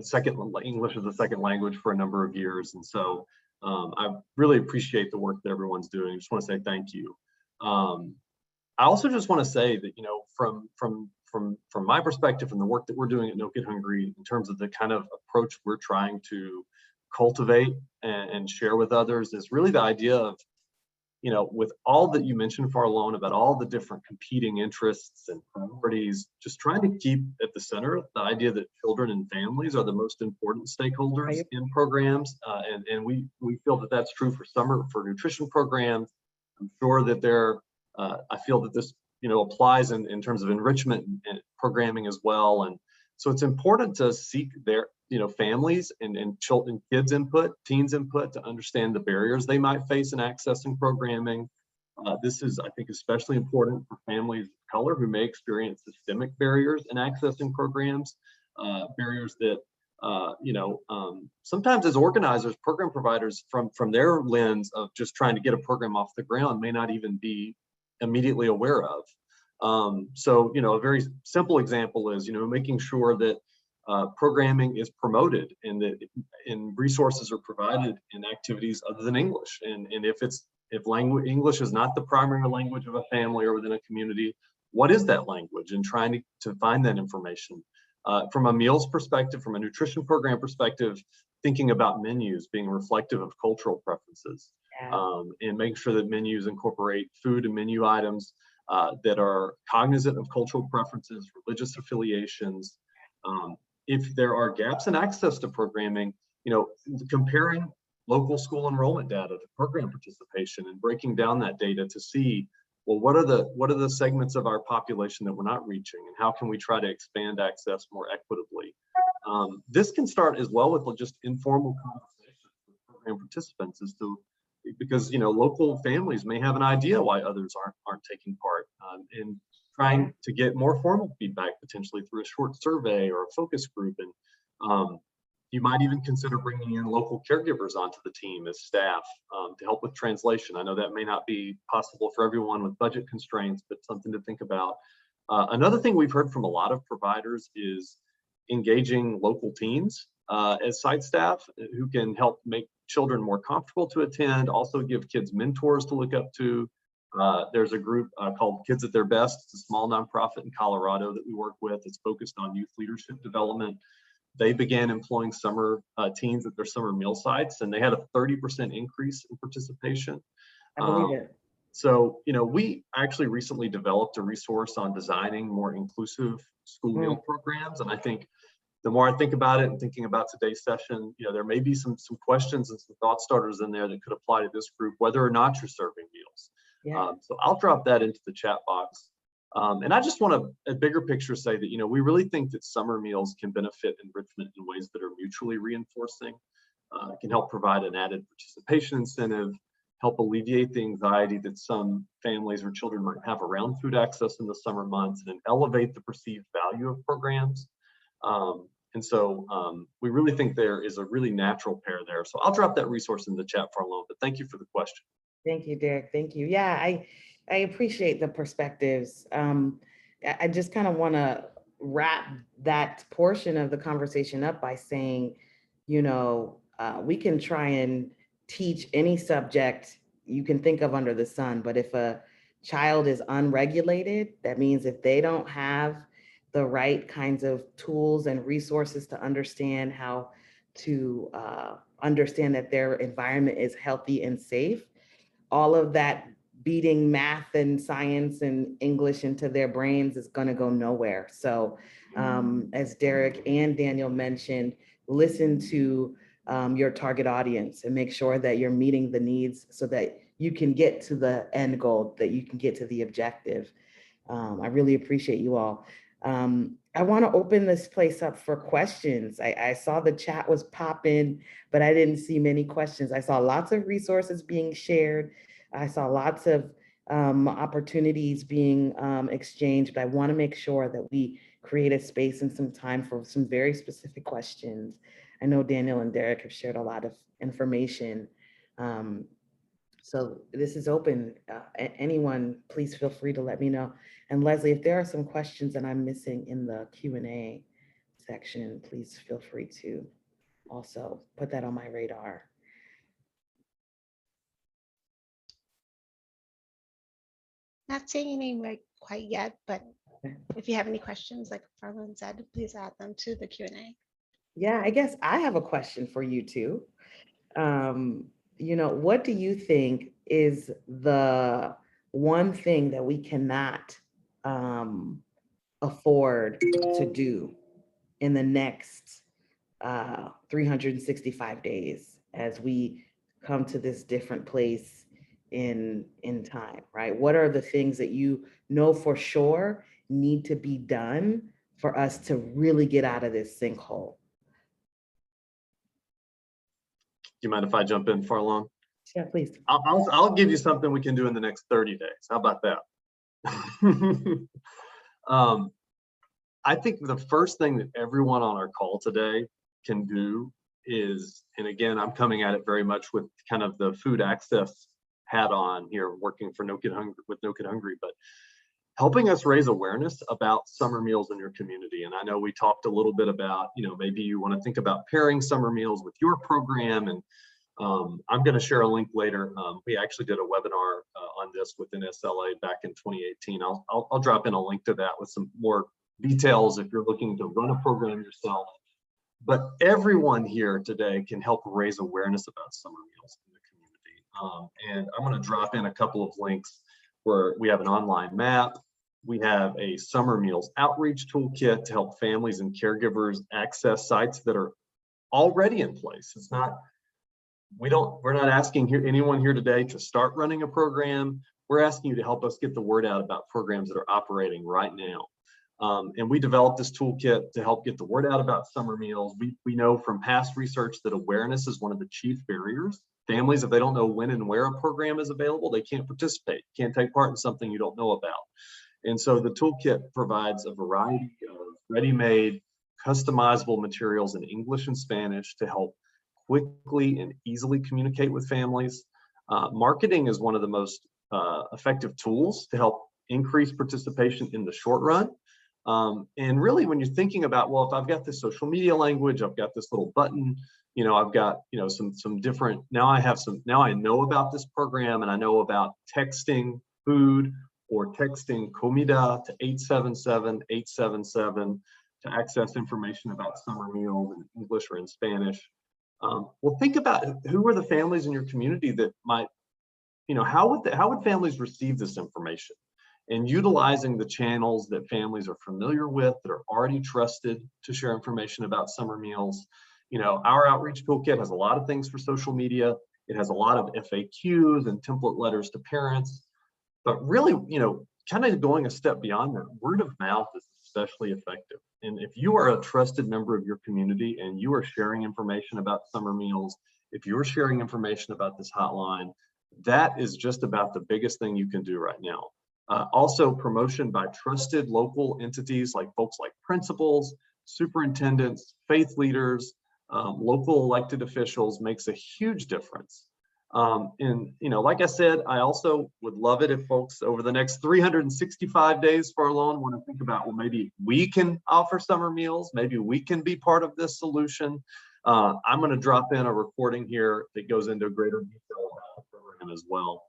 second English as a second language for a number of years. And so I really appreciate the work that everyone's doing. I just want to say thank you. I also just want to say that, you know, from my perspective and the work that we're doing at No Kid Hungry, in terms of the kind of approach we're trying to cultivate and share with others, is really the idea of, you know, with all that you mentioned, Farlon, about all the different competing interests and priorities, just trying to keep at the center the idea that children and families are the most important stakeholders in programs. And we feel that that's true for nutrition programs. I'm sure that I feel that this, you know, applies in terms of enrichment and programming as well. And so it's important to seek their, you know, families and children, kids input, teens input, to understand the barriers they might face in accessing programming. This is, I think, especially important for families of color who may experience systemic barriers in accessing programs, barriers that, you know, sometimes as organizers, program providers, from their lens of just trying to get a program off the ground, may not even be immediately aware of. So, you know, a very simple example is, you know, making sure that programming is promoted and that resources are provided in activities other than English. And if English is not the primary language of a family or within a community, what is that language? And trying to find that information. From a meals perspective, from a nutrition program perspective, thinking about menus being reflective of cultural preferences, and making sure that menus incorporate food and menu items that are cognizant of cultural preferences, religious affiliations. If there are gaps in access to programming, you know, comparing local school enrollment data to program participation and breaking down that data to see, well, what are the segments of our population that we're not reaching, and how can we try to expand access more equitably? This can start as well with just informal conversations with program participants because, you know, local families may have an idea why others aren't taking part, and trying to get more formal feedback potentially through a short survey or a focus group. And you might even consider bringing in local caregivers onto the team as staff to help with translation. I know that may not be possible for everyone with budget constraints, but something to think about. Another thing we've heard from a lot of providers is engaging local teens as site staff who can help make children more comfortable to attend, also give kids mentors to look up to. There's a group called Kids at Their Best. It's a small nonprofit in Colorado that we work with. It's focused on youth leadership development. They began employing summer teens at their summer meal sites, and they had a 30% increase in participation. I believe it. So, you know, we actually recently developed a resource on designing more inclusive school meal programs. And I think the more I think about it and thinking about today's session, you know, there may be some questions and some thought starters in there that could apply to this group, whether or not you're serving meals. So I'll drop that into the chat box. And I just want to, a bigger picture, say that, you know, we really think that summer meals can benefit enrichment in ways that are mutually reinforcing. It can help provide an added participation incentive, help alleviate the anxiety that some families or children might have around food access in the summer months, and elevate the perceived value of programs. And so we really think there is a really natural pair there. So I'll drop that resource in the chat for a moment, but thank you for the question. Thank you, Derek. Thank you. Yeah, I appreciate the perspectives. I just kind of want to wrap that portion of the conversation up by saying, you know, we can try and teach any subject you can think of under the sun, but if a child is unregulated, that means if they don't have the right kinds of tools and resources to understand how to understand that their environment is healthy and safe. All of that beating math and science and English into their brains is going to go nowhere. So as Derek and Daniel mentioned, listen to your target audience and make sure that you're meeting the needs so that you can get to the end goal, that you can get to the objective. I really appreciate you all. I want to open this place up for questions. I saw the chat was popping, but I didn't see many questions. I saw lots of resources being shared. I saw lots of opportunities being exchanged, but I want to make sure that we create a space and some time for some very specific questions. I know Daniel and Derek have shared a lot of information. So this is open. Anyone, please feel free to let me know. And Leslie, if there are some questions that I'm missing in the Q&A section, please feel free to also put that on my radar. Not saying anything right quite yet, but if you have any questions, like Farland said, please add them to the Q&A. Yeah, I guess I have a question for you too. You know, what do you think is the one thing that we cannot afford to do in the next 365 days as we come to this different place in time, right? What are the things that you know for sure need to be done for us to really get out of this sinkhole? Do you mind if I jump in, Farlon? Yeah, please. I'll give you something we can do in the next 30 days. How about that? I think the first thing that everyone on our call today can do is, and again, I'm coming at it very much with kind of the food access hat on here, working for No Kid Hungry with No Kid Hungry, but helping us raise awareness about summer meals in your community. And I know we talked a little bit about, you know, maybe you want to think about pairing summer meals with your program. And I'm going to share a link later. We actually did a webinar on this within SLA back in 2018. I'll drop in a link to that with some more details if you're looking to run a program yourself. But everyone here today can help raise awareness about summer meals in the community. And I'm going to drop in a couple of links where we have an online map. We have a summer meals outreach toolkit to help families and caregivers access sites that are already in place. It's not, we're not asking anyone here today to start running a program. We're asking you to help us get the word out about programs that are operating right now. And we developed this toolkit to help get the word out about summer meals. We know from past research that awareness is one of the chief barriers. Families, if they don't know when and where a program is available, they can't participate, can't take part in something you don't know about. And so the toolkit provides a variety of ready-made, customizable materials in English and Spanish to help quickly and easily communicate with families. Marketing is one of the most effective tools to help increase participation in the short run. And really, when you're thinking about, well, if I've got this social media language, I've got this little button, you know, I've got, you know, some different, now I know about this program, and I know about texting food or texting comida to 877-877 to access information about summer meals in English or in Spanish. Well, think about who are the families in your community that might, you know, how would families receive this information? And utilizing the channels that families are familiar with, that are already trusted to share information about summer meals. You know, our outreach toolkit has a lot of things for social media. It has a lot of FAQs and template letters to parents. But really, you know, kind of going a step beyond that, word of mouth is especially effective. And if you are a trusted member of your community and you are sharing information about summer meals, if you're sharing information about this hotline, that is just about the biggest thing you can do right now. Also, promotion by trusted local entities like folks like principals, superintendents, faith leaders, local elected officials makes a huge difference. And, you know, like I said, I also would love it if folks over the next 365 days for alone want to think about, well, maybe we can offer summer meals. Maybe we can be part of this solution. I'm going to drop in a recording here that goes into greater detail about the program as well.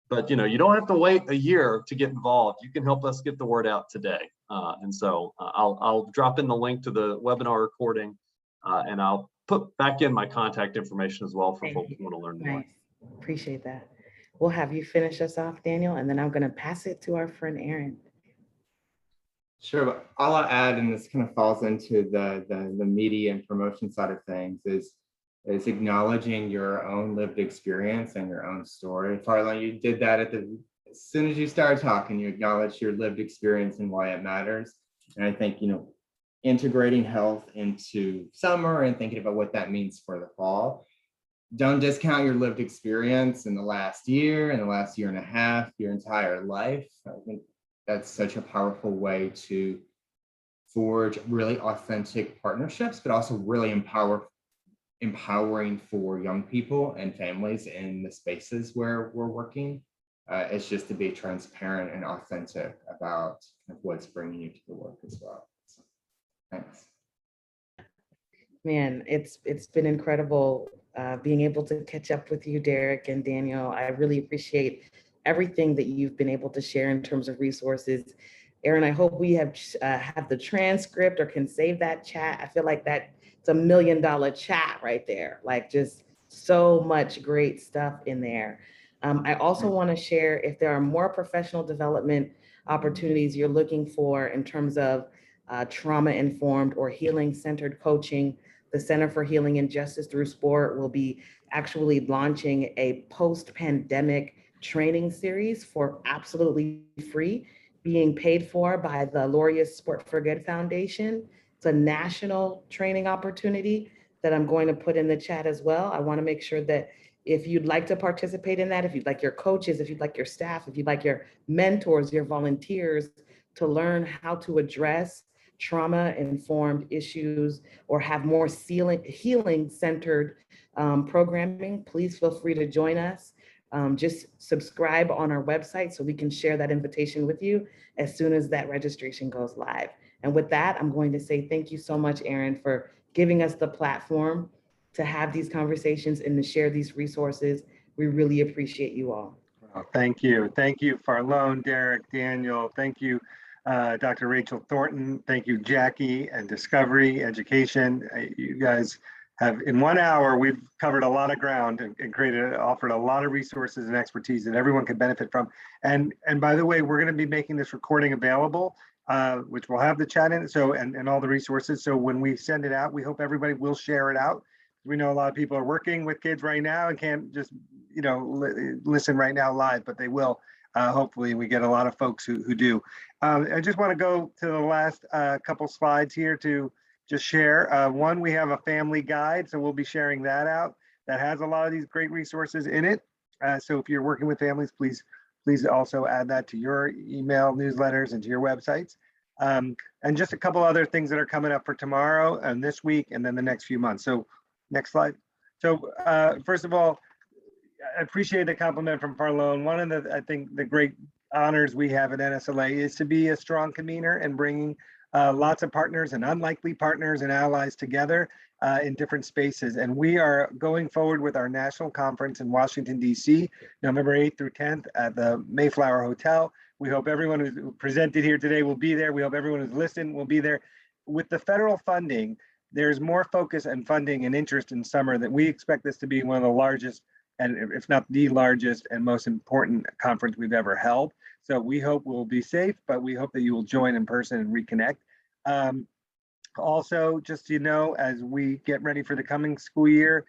But, you know, you don't have to wait a year to get involved. You can help us get the word out today. And so I'll drop in the link to the webinar recording. And I'll put back in my contact information as well for Thank folks you. who want to learn more. Nice. Appreciate that. We'll have you finish us off, Daniel, and then I'm going to pass it to our friend Aaron. Sure, but all I'll add, and this kind of falls into the media and promotion side of things, is acknowledging your own lived experience and your own story. Farley, you did that as soon as you started talking, you acknowledged your lived experience and why it matters. And I think, integrating health into summer and thinking about what that means for the fall. Don't discount your lived experience in the last year, in the last year and a half, your entire life. I think that's such a powerful way to forge really authentic partnerships, but also really empowering for young people and families in the spaces where we're working. It's just to be transparent and authentic about what's bringing you to the work as well. So, thanks. Man, it's been incredible being able to catch up with you, Derek and Daniel. I really appreciate everything that you've been able to share in terms of resources. Aaron, I hope we have the transcript or can save that chat. I feel like it's $1 million chat right there. Like, just so much great stuff in there. I also want to share, if there are more professional development opportunities you're looking for in terms of trauma-informed or healing-centered coaching, the Center for Healing and Justice Through Sport will be actually launching a post-pandemic training series for absolutely free, being paid for by the Laureus Sport for Good Foundation. It's a national training opportunity that I'm going to put in the chat as well. I want to make sure that if you'd like to participate in that, if you'd like your coaches, if you'd like your staff, if you'd like your mentors, your volunteers to learn how to address trauma-informed issues or have more healing-centered programming, please feel free to join us. Just subscribe on our website so we can share that invitation with you as soon as that registration goes live. And with that, I'm going to say thank you so much, Aaron, for giving us the platform to have these conversations and to share these resources. We really appreciate you all. Well, thank you. Thank you, Farlone, Derek, Daniel. Thank you, Dr. Rachel Thornton. Thank you, Jackie and Discovery Education. You guys have, in 1 hour, we've covered a lot of ground and offered a lot of resources and expertise that everyone can benefit from. And by the way, we're going to be making this recording available, which will have the chat in it, and all the resources. So when we send it out, we hope everybody will share it out. We know a lot of people are working with kids right now and can't just, listen right now live, but they will. Hopefully we get a lot of folks who do. I just want to go to the last couple slides here to just share. One, we have a family guide, so we'll be sharing that out. That has a lot of these great resources in it. So if you're working with families, please also add that to your email newsletters and to your websites. And just a couple other things that are coming up for tomorrow and this week and then the next few months. So next slide. So first of all, I appreciate the compliment from Farlone. One of I think the great honors we have at NSLA is to be a strong convener and bringing lots of partners and unlikely partners and allies together in different spaces. And we are going forward with our national conference in Washington, D.C., November 8th through 10th at the Mayflower Hotel. We hope everyone who's presented here today will be there. We hope everyone who's listened will be there. With the federal funding, there's more focus and funding and interest in summer that we expect this to be one of the largest, and if not the largest and most important conference we've ever held. So we hope we'll be safe, but we hope that you will join in person and reconnect. Also, just so you know, as we get ready for the coming school year,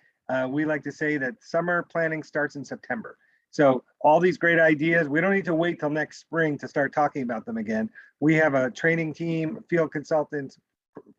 we like to say that summer planning starts in September. So all these great ideas, we don't need to wait till next spring to start talking about them again. We have a training team, field consultants,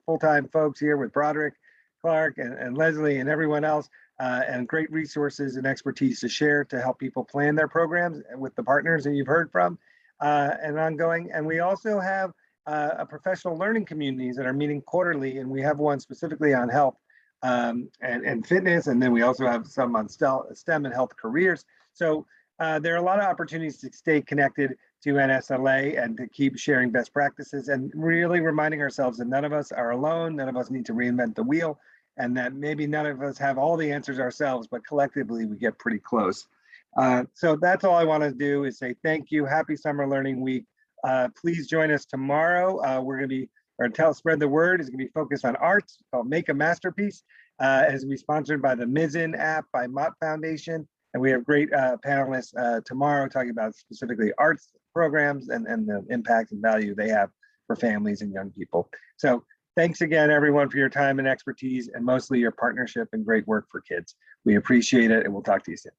full-time folks here with Broderick, Clark, and Leslie and everyone else, and great resources and expertise to share to help people plan their programs with the partners that you've heard from and ongoing. And we also have a professional learning communities that are meeting quarterly, and we have one specifically on health and fitness, and then we also have some on STEM and health careers. So there are a lot of opportunities to stay connected to NSLA and to keep sharing best practices and really reminding ourselves that none of us are alone, none of us need to reinvent the wheel, and that maybe none of us have all the answers ourselves, but collectively we get pretty close. So that's all I want to do is say thank you. Happy Summer Learning Week. Please join us tomorrow. We're going to be Our Spread the Word is going to be focused on arts, called Make a Masterpiece. As we sponsored by the Mizzen app by Mott Foundation. And we have great panelists tomorrow talking about specifically arts programs and the impact and value they have for families and young people. So thanks again, everyone, for your time and expertise, and mostly your partnership and great work for kids. We appreciate it, and we'll talk to you soon.